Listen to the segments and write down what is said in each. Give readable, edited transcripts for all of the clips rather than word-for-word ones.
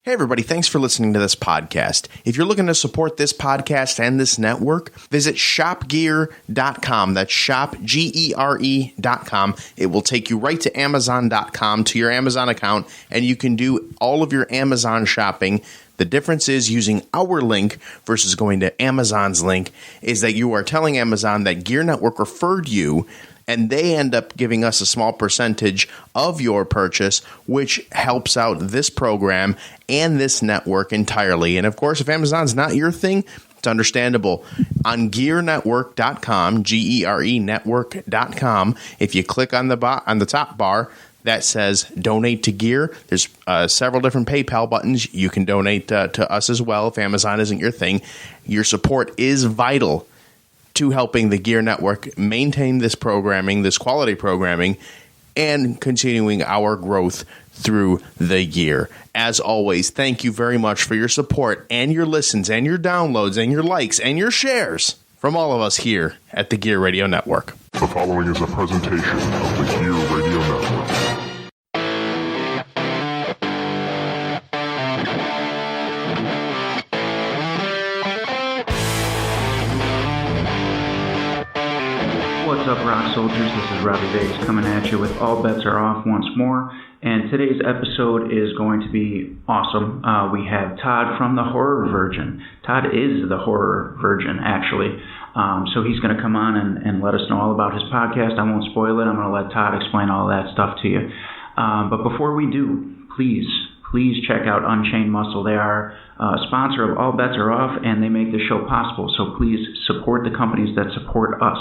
Hey everybody, thanks for listening to this podcast. If you're looking to support this podcast and this network, visit shopgear.com. That's shopgere.com. It will take you right to amazon.com to your Amazon account, and you can do all of your Amazon shopping. The difference is using our link versus going to Amazon's link is that you are telling Amazon that Gear Network referred you, and they end up giving us a small percentage of your purchase, which helps out this program and this network entirely. And of course, if Amazon's not your thing, it's understandable. On gearnetwork.com, G-E-R-E network.com, if you click on the top bar that says donate to Gear, there's several different PayPal buttons. You can donate to us as well if Amazon isn't your thing. Your support is vital to helping the Gear Network maintain this programming, this quality programming, and continuing our growth through the year. As always, thank you very much for your support and your listens and your downloads and your likes and your shares from all of us here at the Gear Radio Network. The following is a presentation of the Gear Radio Network. What's up, Rock Soldiers? This is Robbie Vegas coming at you with All Bets Are Off once more. And today's episode is going to be awesome. We have Todd from the Horror Virgin. Todd is the Horror Virgin, actually. So he's going to come on and let us know all about his podcast. I won't spoil it. I'm going to let Todd explain all that stuff to you. But before we do, please check out Unchained Muscle. They are a sponsor of All Bets Are Off, and they make the show possible. So please support the companies that support us.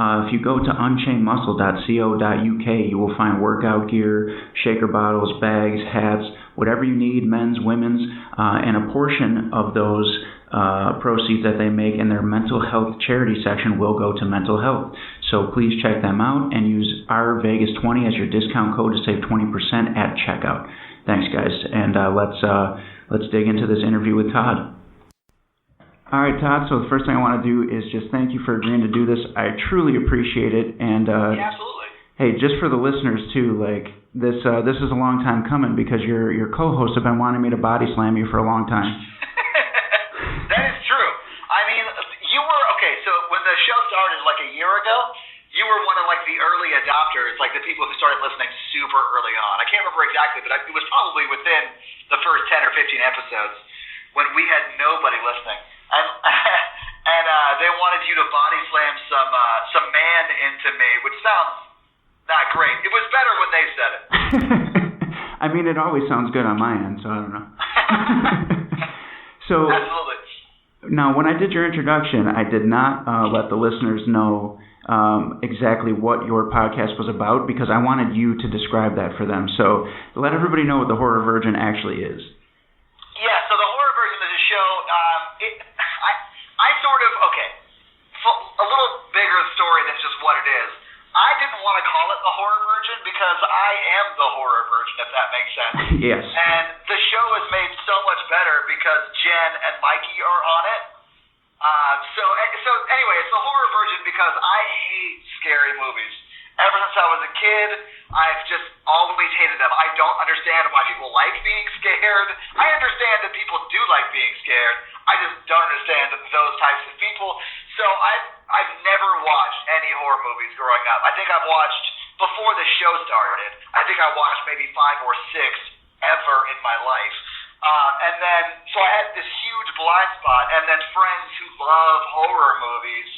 If you go to unchainedmuscle.co.uk, you will find workout gear, shaker bottles, bags, hats, whatever you need, men's, women's, and a portion of those proceeds that they make in their mental health charity section will go to mental health. So please check them out and use RVegas20 as your discount code to save 20% at checkout. Thanks, guys, and let's dig into this interview with Todd. All right, Todd, so the first thing I want to do is just thank you for agreeing to do this. I truly appreciate it. And yeah, absolutely. Hey, just for the listeners, too, like this is a long time coming because your co-hosts have been wanting me to body slam you for a long time. That is true. I mean, you were, okay, so when the show started like a year ago, you were one of like the early adopters, like the people who started listening super early on. I can't remember exactly, but it was probably within the first 10 or 15 episodes when we had nobody listening. And they wanted you to body slam some man into me, which sounds not great. It was better when they said it. I mean, it always sounds good on my end, so I don't know. So, absolutely. Now, when I did your introduction, I did not let the listeners know exactly what your podcast was about because I wanted you to describe that for them. So, let everybody know what the Horror Virgin actually is. Yeah, so the Horror Virgin is a show. I sort of, okay, so a little bigger story than just what it is. I didn't want to call it the Horror Virgin because I am the Horror Virgin, if that makes sense. Yes. And the show is made so much better because Jen and Mikey are on it. So anyway, it's the Horror Virgin because I hate scary movies. Ever since I was a kid, I've just always hated them. I don't understand why people like being scared. I understand that people do like being scared. I just don't understand those types of people. So I've never watched any horror movies growing up. I think I've watched, before the show started, I think I watched maybe 5 or 6 ever in my life. And then, so I had this huge blind spot, and then friends who love horror movies,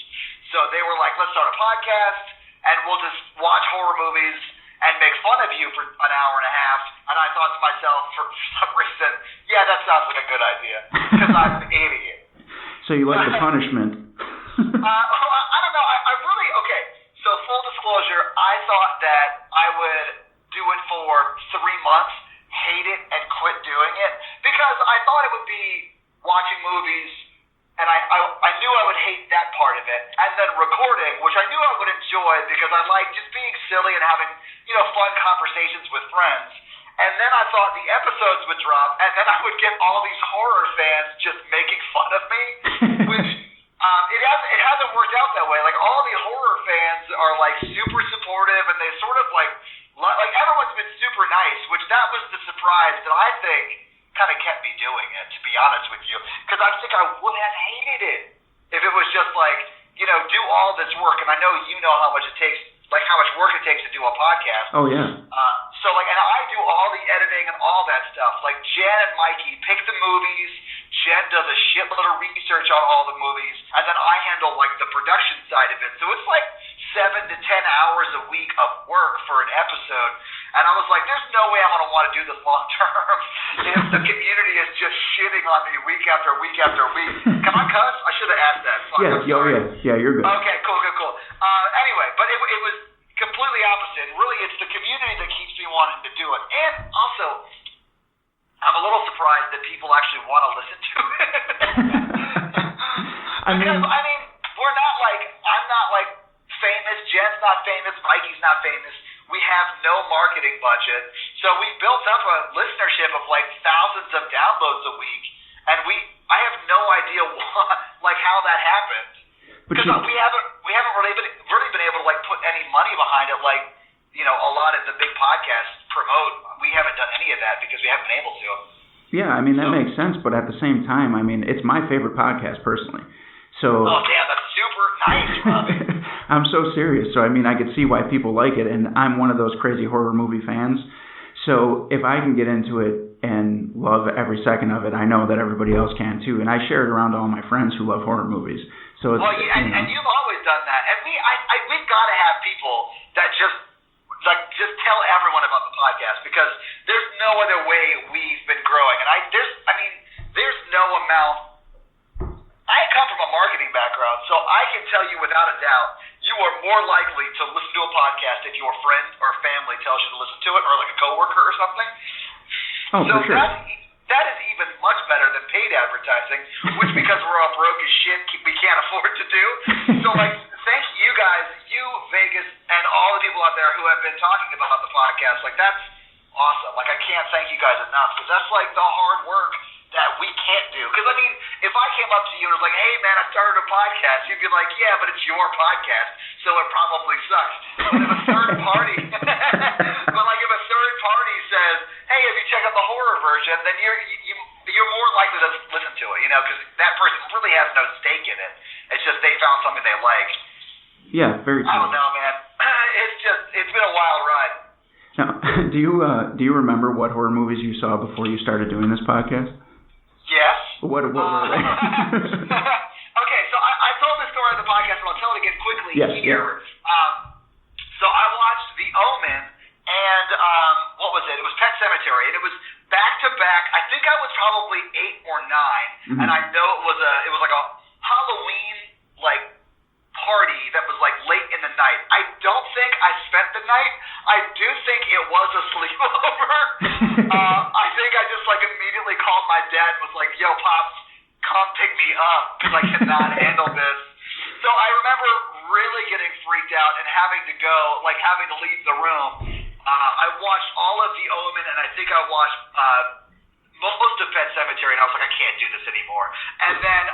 so they were like, let's start a podcast, and we'll just watch horror movies and make fun of you for an hour and a half. And I thought to myself, for some reason, yeah, that sounds like a good idea, because I'm an idiot. So you like the punishment? I don't know. I really, okay, so full disclosure, I thought that I would do it for 3 months, hate it, and quit doing it, because I thought it would be watching movies, and I knew I would hate that part of it, and then recording, which I knew I would enjoy because I like just being silly and having, fun conversations with friends. And then I thought the episodes would drop, and then I would get all these horror fans just making fun of me, which it hasn't worked out that way. Like, all the horror fans are like super supportive, and they sort of like everyone's been super nice, which that was the surprise that I think kind of kept me doing it, to be honest with you, because I think I would have hated it if it was just like, do all this work, and I know you know how much it takes, like how much work it takes to do a podcast. Oh, yeah. So, like, and I do all the editing and all that stuff. Like, Jen and Mikey pick the movies. Jen does a shitload of research on all the movies, and then I handle, like, the production side of it. So it's like 7 to 10 hours a week of work for an episode. And I was like, there's no way I'm going to want to do this long term if the community is just shitting on me week after week after week. Can I cuss? I should have asked that. Fuck, Yeah, you're good. Okay, cool. Anyway, but it was completely opposite. Really, it's the community that keeps me wanting to do it. And also, I'm a little surprised that people actually want to listen to it. I mean, we're not like, I'm not like famous, Jen's not famous, Mikey's not famous. We have no marketing budget. So we built up a listenership of like thousands of downloads a week, and I have no idea how that happened. Because we haven't really been able to like put any money behind it, like, a lot of the big podcasts promote. We haven't done any of that because we haven't been able to. Yeah, that makes sense, but at the same time, it's my favorite podcast personally. So. Oh damn, that's super nice, Robbie. I'm so serious. So I could see why people like it, and I'm one of those crazy horror movie fans. So if I can get into it and love every second of it, I know that everybody else can too. And I share it around to all my friends who love horror movies. So it's, and you've always done that, and we've got to have people that just tell everyone about the podcast, because there's no other way we've been growing. And there's no amount. I come from a marketing background, so I can tell you without a doubt, you are more likely to listen to a podcast if your friend or family tells you to listen to it, or like a coworker or something. Oh, so for sure. That is even much better than paid advertising, which, because we're all broke as shit, we can't afford to do. So, like, thank you guys, you, Vegas, and all the people out there who have been talking about the podcast. Like, that's awesome. Like, I can't thank you guys enough, because that's, like, the hard work that we can't do. Because, if I came up to you and was like, hey, man, I started a podcast, you'd be like, yeah, but it's your podcast, so it probably sucks. But if a third party, if a third party says, hey, if you check out the horror version, then you're more likely to listen to it, because that person really has no stake in it. It's just they found something they like. Yeah, very true. I don't know, man. It's been a wild ride. Now, do you remember what horror movies you saw before you started doing this podcast? Yes. What were they? Okay, so I told this story on the podcast, but I'll tell it again quickly here. Yeah. So I watched The Omen, and what was it? It was Pet Sematary, and it was back to back. I think I was probably 8 or 9, and I know it was like a Halloween party that was like late in the night. I don't think I spent the night. I do think it was a sleepover. I think I just immediately called my dad and was like, yo, Pops, come pick me up, because I cannot handle this. So I remember really getting freaked out and having to go, having to leave the room. I watched all of The Omen, and I think I watched most of Pet Sematary, and I was like, I can't do this anymore. And then,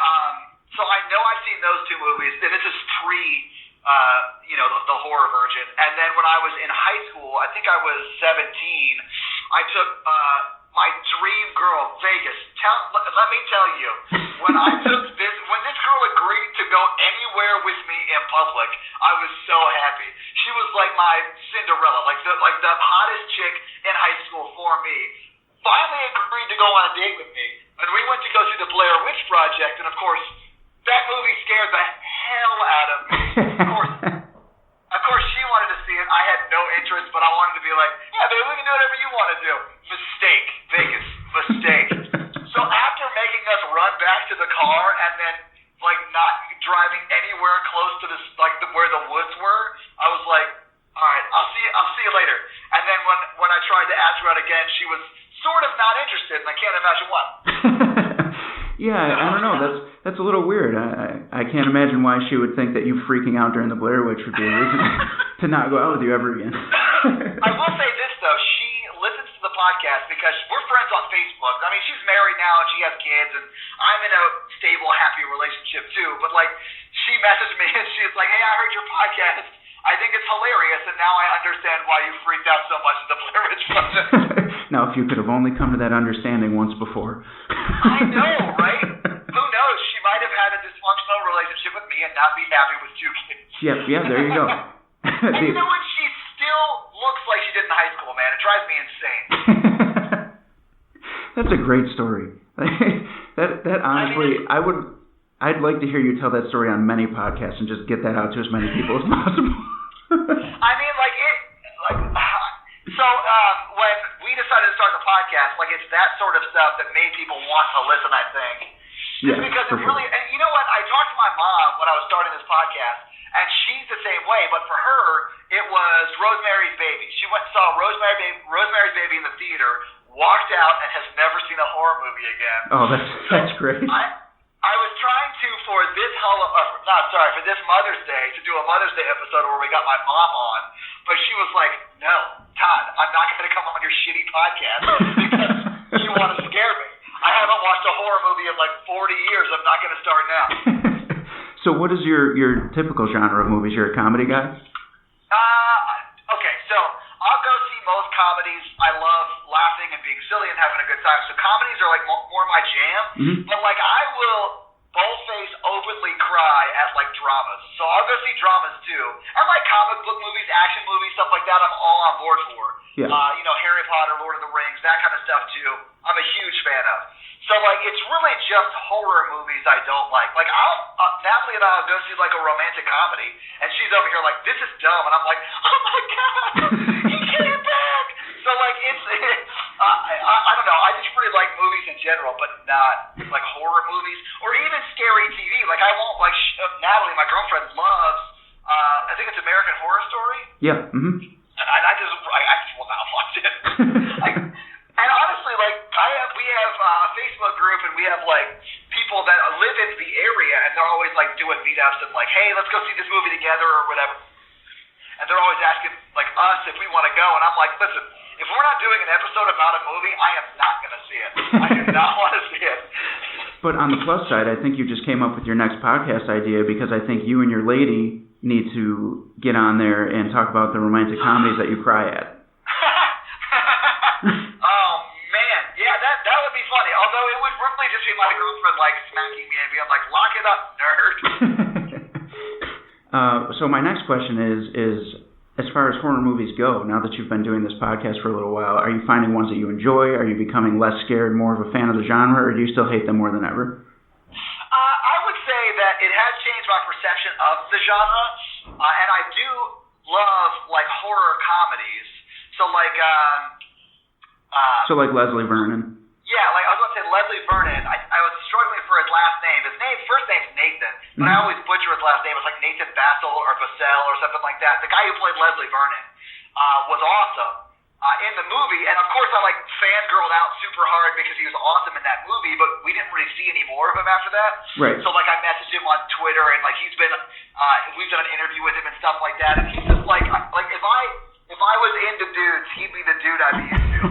so I know I've seen those two movies, and this is pre, the horror version. And then when I was in high school, I think I was 17, I took my dream girl, Vegas. Let me tell you, when this girl agreed to go anywhere with me in public, I was so happy. She was like my Cinderella, like the hottest chick in high school for me. Finally agreed to go on a date with me, and we went to go see the Blair Witch Project, and of course, that movie scared the hell out of me. Of course, she wanted to see it. I had no interest, but I wanted to be like, yeah, baby, we can do whatever you want to do. Mistake, Vegas, mistake. So after making us run back to the car and then not driving anywhere close to this, where the woods were, I was like, all right, I'll see you later. And then when I tried to ask her out again, she was sort of not interested, and I can't imagine why. Yeah, I don't know. That's a little weird. I can't imagine why she would think that you freaking out during the Blair Witch would be a reason to not go out with you ever again. I will say this, though. She listens to the podcast because we're friends on Facebook. She's married now and she has kids, and I'm in a stable, happy relationship, too. But, she messaged me and she's like, hey, I heard your podcast. I I think it's hilarious, and now I understand why you freaked out so much at the Blair Witch Project. Now, if you could have only come to that understanding once before. I know, right? Who knows? She might have had a dysfunctional relationship with me and not be happy with 2 kids. Yeah, there you go. And you know what? She still looks like she did in high school, man. It drives me insane. That's a great story. that honestly, I'd like to hear you tell that story on many podcasts and just get that out to as many people as possible. I mean, when we decided to start the podcast, it's that sort of stuff that made people want to listen, I think. Just because it really, and you know what, I talked to my mom when I was starting this podcast, and she's the same way, but for her, it was Rosemary's Baby. She went and saw Rosemary's Baby in the theater, walked out, and has never seen a horror movie again. Oh, that's great. I was trying to, for this Mother's Day, to do a Mother's Day episode where we got my mom on, but she was like, no, Todd, I'm not going to come on your shitty podcast because you want to scare me. I haven't watched a horror movie in 40 years. I'm not going to start now. So what is your typical genre of movies? You're a comedy guy? Okay, so I'll go see most comedies. I love laughing and being silly and having a good time. So comedies are more my jam. Mm-hmm. But I will boldface openly cry at dramas. So I'll go see dramas too. And comic book movies, action movies, stuff like that, I'm all on board for. Yeah. Harry Potter, Lord of the Rings, that kind of stuff too. I'm a huge fan of. So it's really just horror movies I don't like. Natalie and I'll go see a romantic comedy, and she's over here this is dumb, and I'm like, oh my god, he came back. So it's I don't know. I just really like movies in general, but not horror movies or even scary TV. I won't Natalie, my girlfriend, loves. I think it's American Horror Story. Yeah. Mm-hmm. And I just will not watch it. And honestly, we have a Facebook group, and we have people that live in the area, and they're always doing meetups and hey, let's go see this movie together or whatever. And they're always asking us if we want to go, and I'm like, listen, if we're not doing an episode about a movie, I am not going to see it. I do not want to see it. But on the plus side, I think you just came up with your next podcast idea, because I think you and your lady need to get on there and talk about the romantic comedies that you cry at. Oh man, yeah, that would be funny. Although it would really just be my girlfriend smacking me and being like, "Lock it up, nerd." So my next question is, as far as horror movies go, now that you've been doing this podcast for a little while, are you finding ones that you enjoy? Are you becoming less scared, more of a fan of the genre, or do you still hate them more than ever? I would say that it has changed my perception of the genre, and I do love horror comedies. So Leslie Vernon. Yeah, I was going to say Leslie Vernon. I was struggling for his last name. First name's Nathan, but I always butcher his last name. It's Nathan Bassel or Bassell or something like that. The guy who played Leslie Vernon was awesome in the movie, and of course I fangirled out super hard because he was awesome in that movie, but we didn't really see any more of him after that. Right. So I messaged him on Twitter, and he's been we've done an interview with him and stuff like that, and he's just if I was into dudes, he'd be the dude I'd be into.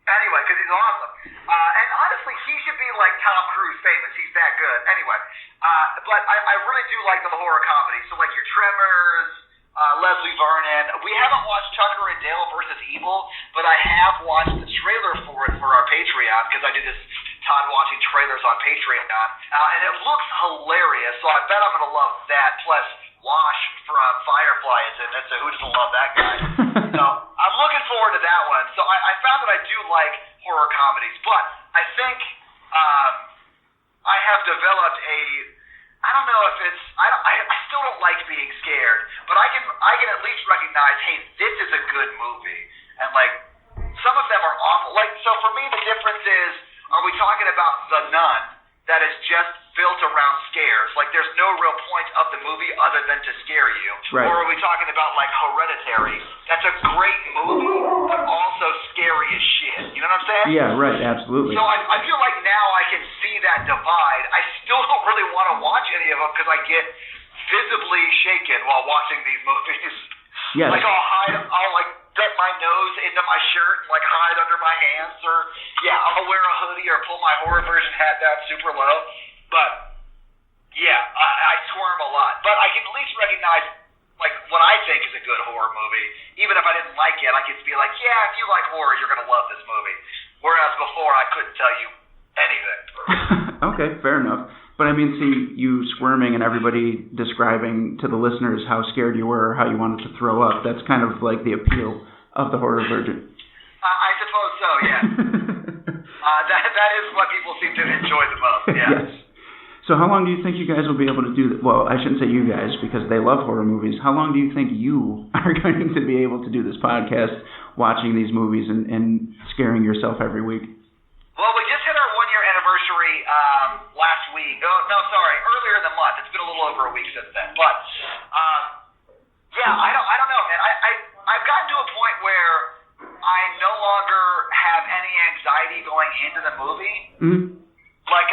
Anyway, because he's awesome. And honestly, he should be Tom Cruise famous. He's that good. Anyway, but I really do like the horror comedy. So your Tremors, Leslie Vernon. We haven't watched Tucker and Dale versus Evil, but I have watched the trailer for it for our Patreon, because I do this Todd watching trailers on Patreon. And it looks hilarious, so I bet I'm going to love that. Plus, Wash from Firefly is in it, so who doesn't love that guy? So I'm looking forward to that one. So I found that I do like horror comedies, but I think I have developed I don't know if it's I still don't like being scared, but I can at least recognize, hey, this is a good movie, and some of them are awful. So for me, the difference is, are we talking about The Nun, that is just built around scares? There's no real point of the movie other than to scare you. Right. Or are we talking about Hereditary? That's a great movie, but also scary as shit. You know what I'm saying? Yeah, right, absolutely. So I feel like now I can see that divide. I still don't really want to watch any of them because I get visibly shaken while watching these movies. Yes. I'll get my nose into my shirt and hide under my hands, or I'll wear a hoodie or pull my horror version hat down super low. But I squirm a lot. But I can at least recognize like what I think is a good horror movie. Even if I didn't like it, I could be like, yeah, if you like horror, you're gonna love this movie. Whereas before, I couldn't tell you anything. Okay, fair enough. But I mean, see, you squirming and everybody describing to the listeners how scared you were or how you wanted to throw up, that's kind of like the appeal of the Horror Virgin. I suppose so, yeah. That is what people seem to enjoy the most, yeah. Yes. So how long do you think you guys will be able to do that? Well, I shouldn't say you guys because they love horror movies. How long do you think you are going to be able to do this podcast, watching these movies and scaring yourself every week? Well, we just hit our 1-year anniversary last week. Oh, no, sorry, earlier in the month. It's been a little over a week since then. But, yeah, I don't know, man. I've gotten to a point where I no longer have any anxiety going into the movie. Mm-hmm. Like,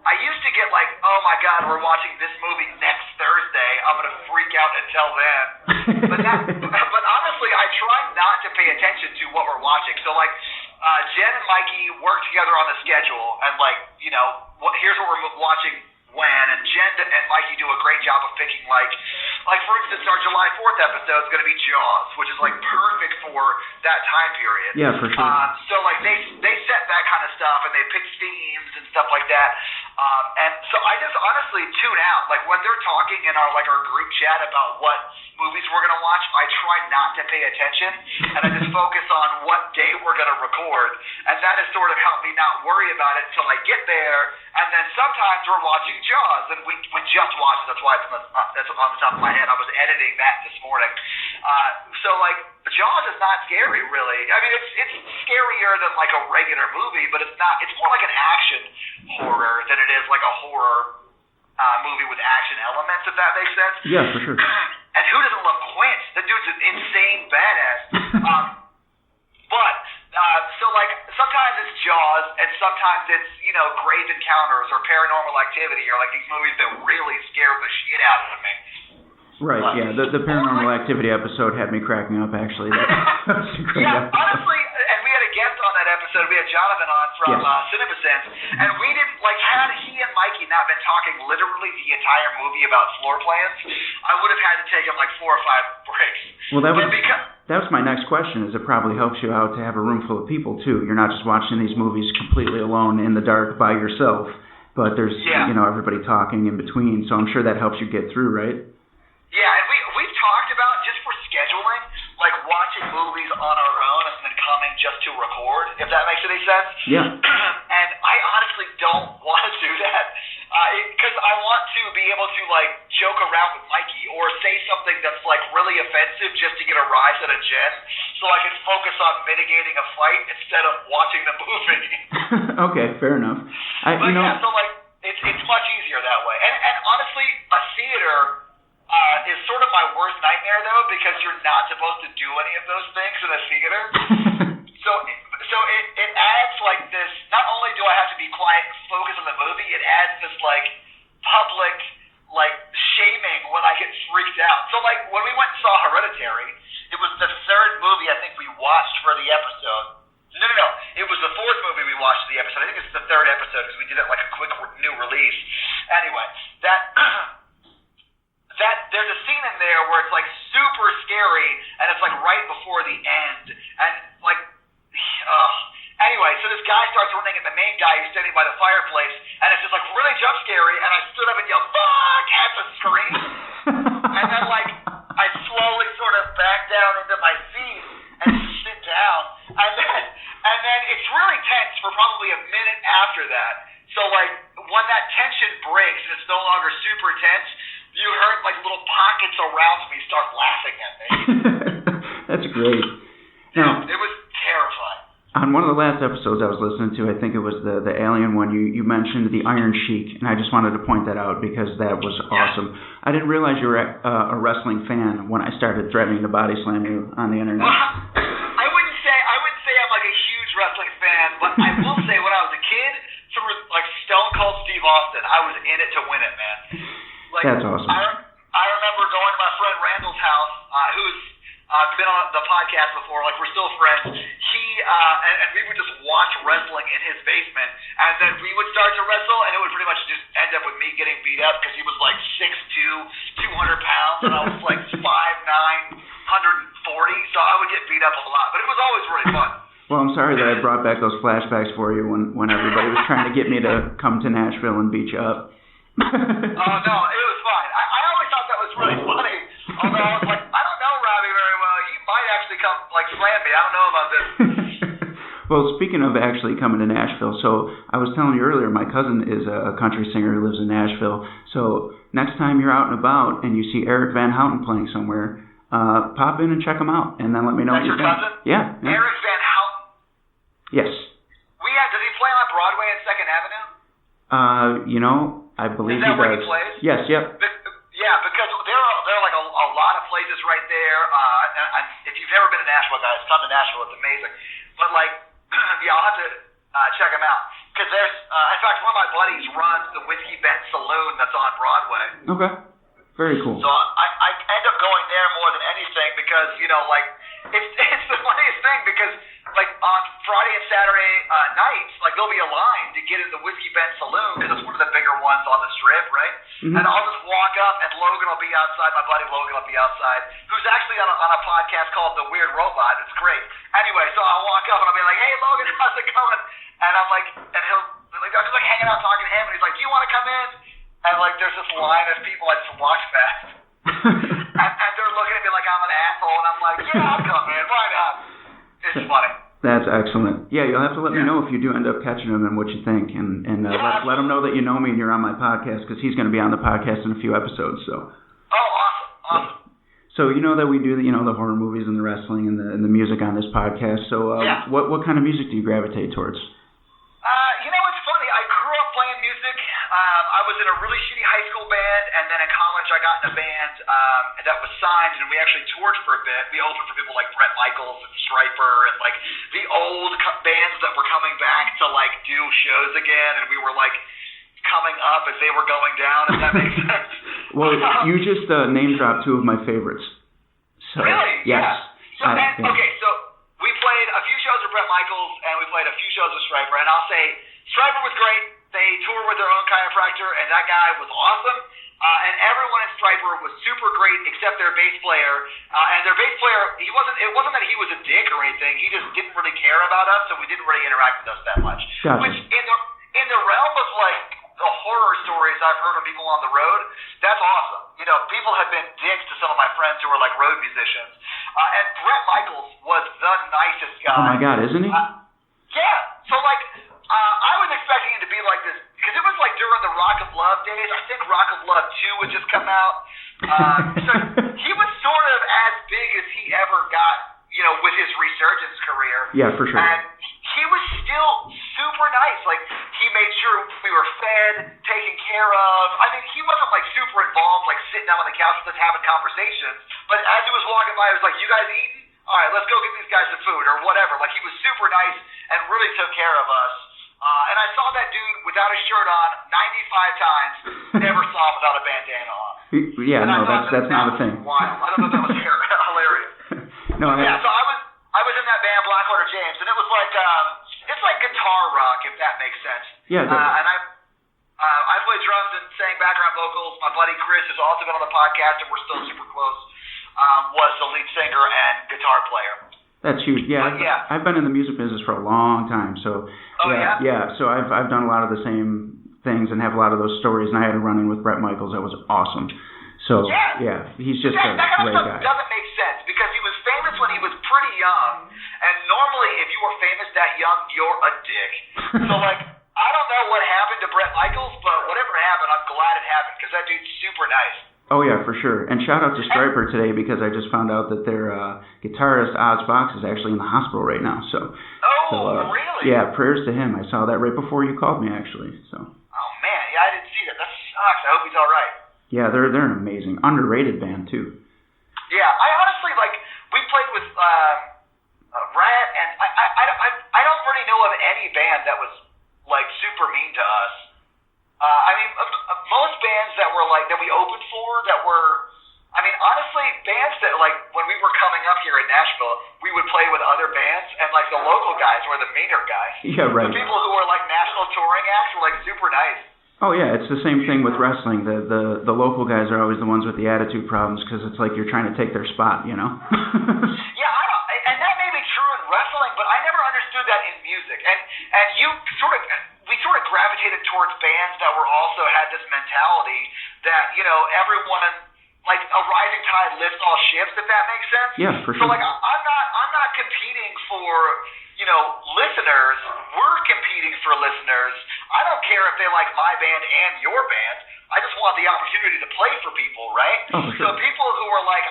I used to get like, oh my God, we're watching this movie next Thursday. I'm going to freak out until then. But honestly, I try not to pay attention to what we're watching. So like, Jen and Mikey work together on the schedule and like, you know, here's what we're watching when, and Jen and Mikey do a great job of picking like for instance, our July 4th episode is going to be Jaws, which is like perfect for that time period. Yeah, for sure. So like they set that kind of stuff and they pick themes and stuff like that. And so I just honestly tune out. Like when they're talking in our group chat about what movies we're going to watch, I try not to pay attention and I just focus on what day we're going to record. And that has sort of helped me not worry about it until I get there. And then sometimes we're watching Jaws and we just watched it. That's why that's on the top of my head. I was editing that this morning. So like Jaws is not scary really. I mean it's scarier than like a regular movie, but it's not. It's more like an action horror than it is like a horror movie with action elements, if that makes sense. Yeah, for sure. And who doesn't love Quint? The dude's an insane badass. So like sometimes it's Jaws and sometimes it's, you know, Grave Encounters or Paranormal Activity or like these movies that really scare the shit out of me. Right, yeah. The Paranormal Activity episode had me cracking up, actually. That was a great episode. Honestly, and we had a guest on that episode. We had Jonathan on from CinemaSense, and we didn't, like, had he and Mikey not been talking literally the entire movie about floor plans, I would have had to take him, like, 4 or 5 breaks. Well, that was my next question, is it probably helps you out to have a room full of people, too. You're not just watching these movies completely alone in the dark by yourself, but there's, you know, everybody talking in between, so I'm sure that helps you get through, right? Yeah, and we've talked about, just for scheduling, like watching movies on our own and then coming just to record, if that makes any sense. Yeah. And I honestly don't want to do that because I want to be able to like joke around with Mikey or say something that's like really offensive just to get a rise out of Jen so I can focus on mitigating a fight instead of watching the movie. Okay, fair enough. Yeah, so like it's much easier that way. And honestly, a theater is sort of my worst nightmare though, because you're not supposed to do any of those things in a theater. So it adds like this. Not only do I have to be quiet and focus on the movie, it adds this like public like shaming when I get freaked out. So like when we went and saw Hereditary, it was the 3rd movie I think we watched for the episode. No. It was the 4th movie we watched for the episode. I think it's the 3rd episode because we did it like a quick new release. Anyway, there's a scene in there where it's like super scary and it's like right before the end and like anyway, so this guy starts running at the main guy who's standing by the fireplace and it's just like really jump scary and I stood up and yelled fuck at the screen and then like I slowly sort of back down into my seat and sit down and then it's really tense for probably a minute after that. So like when that tension breaks and it's no longer super tense, you heard like little pockets around me start laughing at me. That's great. Now, it was terrifying. On one of the last episodes I was listening to, I think it was the Alien one, you mentioned the Iron Sheik, and I just wanted to point that out because that was awesome. I didn't realize you were a wrestling fan when I started threatening to body slam you on the internet. Well, I wouldn't say I'm like a huge wrestling fan, but I will say when I was a kid, through like Stone Cold Steve Austin, I was in it to win it, man. Like, that's awesome. I remember going to my friend Randall's house, who's been on the podcast before. Like, we're still friends. He and we would just watch wrestling in his basement, and then we would start to wrestle, and it would pretty much just end up with me getting beat up because he was like 6'2", 200 pounds, and I was like 5'9", 140. So I would get beat up a lot, but it was always really fun. Well, I'm sorry that I brought back those flashbacks for you when everybody was trying to get me to come to Nashville and beat you up. Oh, no, it was fine. I always thought that was really funny. Although I was like, I don't know Robbie very well. He might actually come, like, slam me. I don't know about this. Well, speaking of actually coming to Nashville, so I was telling you earlier, my cousin is a country singer who lives in Nashville. So next time you're out and about and you see Eric Van Houten playing somewhere, pop in and check him out, and then let me know. That's your cousin? Yeah. Eric Van Houten? Yes. Does he play on Broadway and 2nd Avenue? I believe he does. Is that where he plays? Yes, yep. Yeah, because there are like a lot of places right there. If you've ever been to Nashville, guys, come to Nashville. It's amazing. But, like, yeah, I'll have to check him out. Because there's, in fact, one of my buddies runs the Whiskey Bent Saloon that's on Broadway. Okay. Very cool. So I end up going there more than anything because, like, it's the funniest thing because, like, on Friday and Saturday nights, like, there'll be a line to get in the Whiskey Bent Saloon because it's one of the bigger ones on the Strip, right? Mm-hmm. And I'll just walk up and Logan will be outside, my buddy Logan will be outside, who's actually on a podcast called The Weird Robot. It's great. Anyway, so I'll walk up and I'll be like, hey, Logan, how's it going? And I'm like, and I'm just like hanging out talking to him, and he's like, do you want to come in? And, like, there's this line of people I just walk past. and they're looking at me like I'm an asshole, and I'm like, yeah, I'll come in. Why not? It's funny. That's excellent. Yeah, you'll have to let me know if you do end up catching him and what you think, and let him know that you know me and you're on my podcast, because he's going to be on the podcast in a few episodes. So. Oh, awesome. So you know that we do the horror movies and the wrestling and the music on this podcast. So what kind of music do you gravitate towards? It's funny. I grew up playing music. I was in a really shitty high school band, and then in college I got in a band that was signed, and we actually toured for a bit. We opened for people like Bret Michaels and Stryper and like the old bands that were coming back to like do shows again, and we were like coming up as they were going down, if that makes sense. Well, you just name dropped two of my favorites. So, really? Yes. Yeah. Okay, so we played a few shows with Bret Michaels, and we played a few shows with Stryper, and I'll say Stryper was great. They toured with their own chiropractor, and that guy was awesome. And everyone in Stryper was super great except their bass player. And their bass player, it wasn't that he was a dick or anything. He just didn't really care about us, so we didn't really interact with us that much. Gotcha. Which in the realm of like the horror stories I've heard of people on the road, that's awesome. People have been dicks to some of my friends who are like road musicians. And Bret Michaels was the nicest guy. Oh my God, isn't he? Yeah. So like, I was expecting it to be like this because it was like during the Rock of Love days. I think Rock of Love 2 had just come out. So he was sort of as big as he ever got, with his resurgence career. Yeah, for sure. And he was still super nice. Like, he made sure we were fed, taken care of. I mean, he wasn't like super involved, like sitting down on the couch with us having conversations. But as he was walking by, he was like, "You guys eating? All right, let's go get these guys some food," or whatever. Like, he was super nice and really took care of us. And I saw that dude without a shirt on 95 times. Never saw him without a bandana on. Yeah, no, that's not a thing. Wild. I thought that was hilarious. So I was in that band Blackwater James, and it was like it's like guitar rock, if that makes sense. Yeah. And I played drums and sang background vocals. My buddy Chris, who's also been on the podcast, and we're still super close, was the lead singer and guitar player. That's huge. Yeah, I've been in the music business for a long time, so so I've done a lot of the same things and have a lot of those stories. And I had a run-in with Bret Michaels that was awesome. So he's just a that kind great of guy. stuff doesn't make sense because he was famous when he was pretty young, and normally if you were famous that young, you're a dick. So like, I don't know what happened to Bret Michaels, but whatever happened, I'm glad it happened because that dude's super nice. Oh, yeah, for sure. And shout out to Stryper today because I just found out that their guitarist, Oz Fox, is actually in the hospital right now. Really? Yeah, prayers to him. I saw that right before you called me, actually. So. Oh, man. Yeah, I didn't see that. That sucks. I hope he's all right. Yeah, they're an amazing, underrated band, too. Yeah, I honestly, we played with Rat, and I don't really know of any band that was, super mean to us. Most bands that were that we opened for that were, honestly, bands that when we were coming up here Nashville, we would play with other bands, and like the local guys were the meaner guys. Yeah, right. The people who were like national touring acts were like super nice. Oh yeah, it's the same thing with wrestling. The local guys are always the ones with the attitude problems because it's like you're trying to take their spot, you know. Yeah, and that may be true in wrestling, but I never understood that in music. And we sort of gravitated towards bands that were also had this mentality that everyone, like a rising tide lifts all ships, if that makes sense. Yeah, for sure. So like I'm not competing for listeners. We're competing for listeners. I don't care if they like my band and your band. I just want the opportunity to play for people, right? Oh, for sure. So people who are like,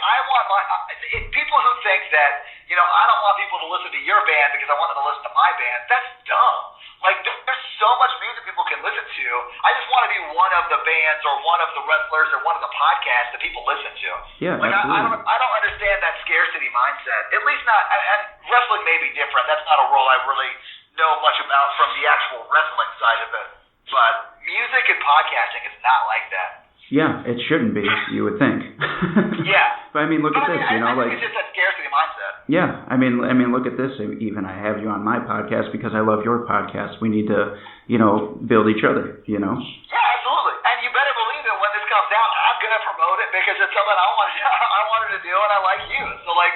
people who think that, I don't want people to listen to your band because I want them to listen to my band, that's dumb. Like, there's so much music people can listen to. I just want to be one of the bands or one of the wrestlers or one of the podcasts that people listen to. Yeah, like, absolutely. I don't understand that scarcity mindset. At least not, and wrestling may be different. That's not a role I really know much about from the actual wrestling side of it. But music and podcasting is not like that. Yeah, it shouldn't be, you would think. Yeah. But I mean, look at this, I think it's just that scarcity mindset. Yeah, I mean, look at this. Even I have you on my podcast because I love your podcast. We need to, build each other. Yeah, absolutely. And you better believe it. When this comes out, I'm gonna promote it because it's something I wanted to do, and I like you. So like,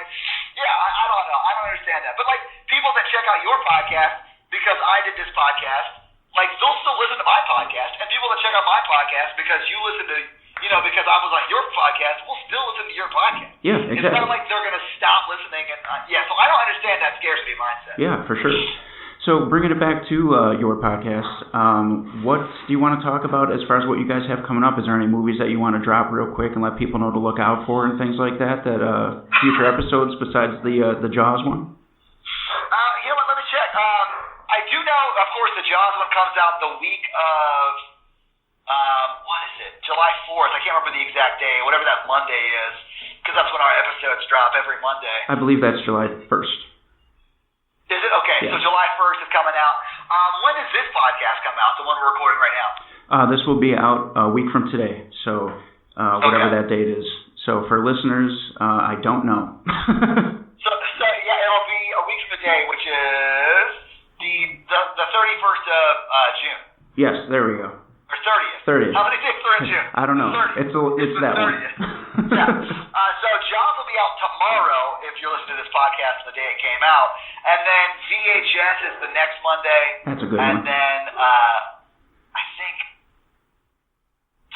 yeah, I don't know. I don't understand that. But like, people that check out your podcast because I did this podcast, like they'll still listen to my podcast, and people that check out my podcast because you listen to. Because I was on your podcast, we'll still listen to your podcast. Yeah, exactly. It's not like they're going to stop listening. And so I don't understand that scarcity mindset. Yeah, for sure. So bringing it back to your podcast, what do you want to talk about as far as what you guys have coming up? Is there any movies that you want to drop real quick and let people know to look out for and things like that? Future episodes besides the Jaws one? Let me check. I do know, of course, the Jaws one comes out the week of. What is it? July 4th. I can't remember the exact day, whatever that Monday is, because that's when our episodes drop every Monday. I believe that's July 1st. Is it? Okay, yeah. So July 1st is coming out. When does this podcast come out, the one we're recording right now? This will be out a week from today, so whatever that date is. So for listeners, I don't know. so yeah, it'll be a week from today, which is the 31st of June. Yes, there we go. Or 30th. How many days are in June? I don't know. It's that 30th. one. Yeah. So Jaws will be out tomorrow if you're listening to this podcast the day it came out. And then VHS is the next Monday. That's a good one. And then I think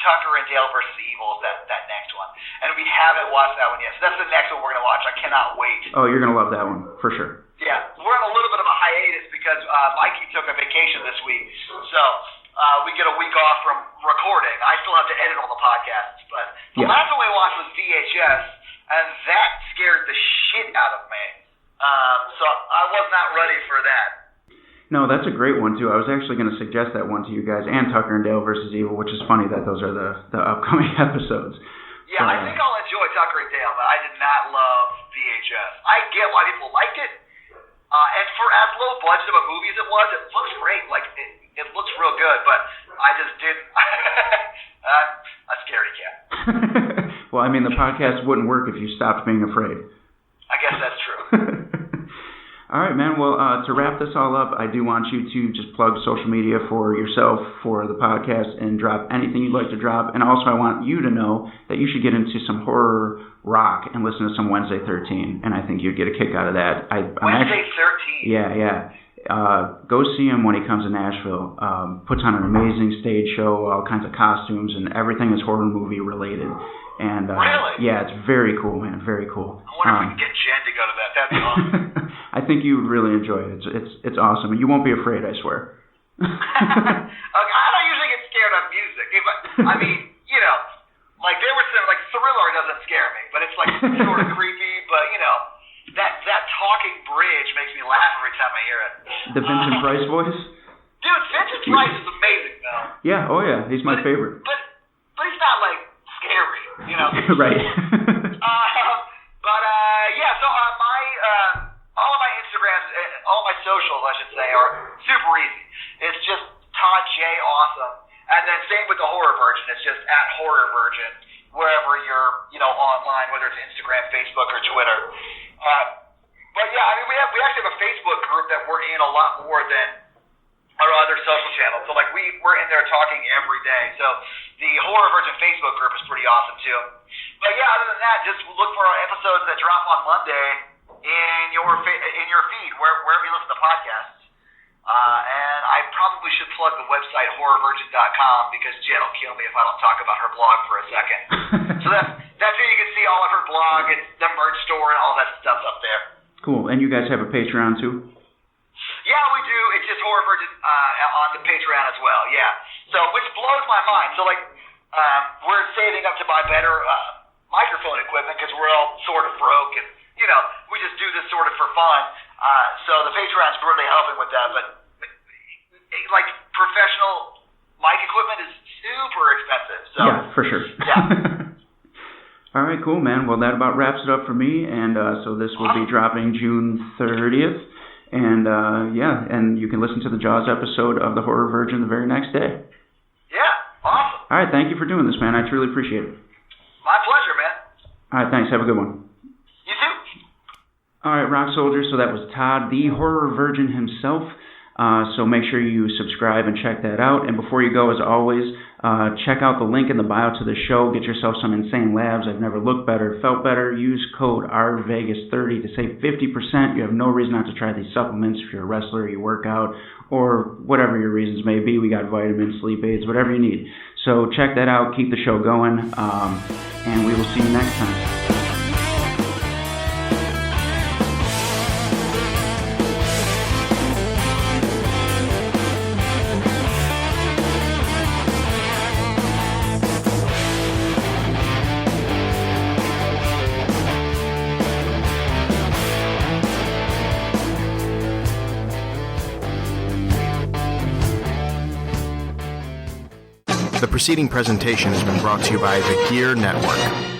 Tucker and Dale versus Evil is that next one. And we haven't watched that one yet. So that's the next one we're going to watch. I cannot wait. Oh, you're going to love that one, for sure. Yeah. We're on a little bit of a hiatus because Mikey took a vacation this week. So... we get a week off from recording. I still have to edit all the podcasts, but the last one we watched was VHS, and that scared the shit out of me. So I was not ready for that. No, that's a great one, too. I was actually going to suggest that one to you guys, and Tucker and Dale versus Evil, which is funny that those are the upcoming episodes. Yeah, I think I'll enjoy Tucker and Dale, but I did not love VHS. I get why people liked it, and for as low budget of a movie as it was, it looks great. Like, it looks real good, but I just didn't. I'm a scaredy cat. Well, I mean, the podcast wouldn't work if you stopped being afraid. I guess that's true. All right, man. Well, to wrap this all up, I do want you to just plug social media for yourself, for the podcast, and drop anything you'd like to drop. And also, I want you to know that you should get into some horror rock and listen to some Wednesday 13, and I think you'd get a kick out of that. Wednesday 13? Yeah. Go see him when he comes to Nashville. Puts on an amazing stage show, all kinds of costumes, and everything is horror movie related. And really? Yeah, it's very cool, man. Very cool. I wonder if we can get Jen to go to that. That'd be awesome. I think you would really enjoy it. It's awesome, and you won't be afraid, I swear. I don't usually get scared of music. I mean, like there was some, like Thriller doesn't scare me, but it's like sort of creepy. But that talking bridge makes me laugh every time I hear it. The Vincent Price voice? Dude, Vincent Price is amazing, though. Yeah, oh yeah, he's my favorite. But he's not, like, scary, Right. So all of my Instagrams, all of my socials, I should say, are super easy. It's just Todd J. Awesome. And then same with the Horror Virgin. It's just at Horror Virgin, wherever you're, online, whether it's Instagram, Facebook, or Twitter. But yeah, I mean, we actually have a Facebook group that we're in a lot more than our other social channels. So like we're in there talking every day. So the Horror Virgin Facebook group is pretty awesome too. But yeah, other than that, just look for our episodes that drop on Monday in your feed, wherever you listen to podcasts. And I probably should plug the website horrorvirgin.com because Jen will kill me if I don't talk about her blog for a second. So that's where you can see all of her blog and the merch store and all that stuff up there. Cool. And you guys have a Patreon too? Yeah, we do. It's just Horror Virgin on the Patreon as well. Yeah. So which blows my mind. So like we're saving up to buy better microphone equipment because we're all sort of broke and we just do this sort of for fun. So the Patreon's really helping with that. But like professional mic equipment is super expensive. So yeah, for sure. Yeah. All right, cool, man. Well, that about wraps it up for me. And so this will be dropping June 30th. And and you can listen to the Jaws episode of the Horror Virgin the very next day. Yeah, awesome. All right, thank you for doing this, man. I truly appreciate it. My pleasure, man. All right, thanks. Have a good one. You too. All right, Rock Soldiers. So that was Todd, the Horror Virgin himself. So make sure you subscribe and check that out. And before you go, as always, check out the link in the bio to the show. Get yourself some insane labs. I've never looked better, felt better. Use code RVEGAS30 to save 50%. You have no reason not to try these supplements if you're a wrestler, you work out, or whatever your reasons may be. We got vitamins, sleep aids, whatever you need. So check that out. Keep the show going. And we will see you next time. The preceding presentation has been brought to you by the Gear Network.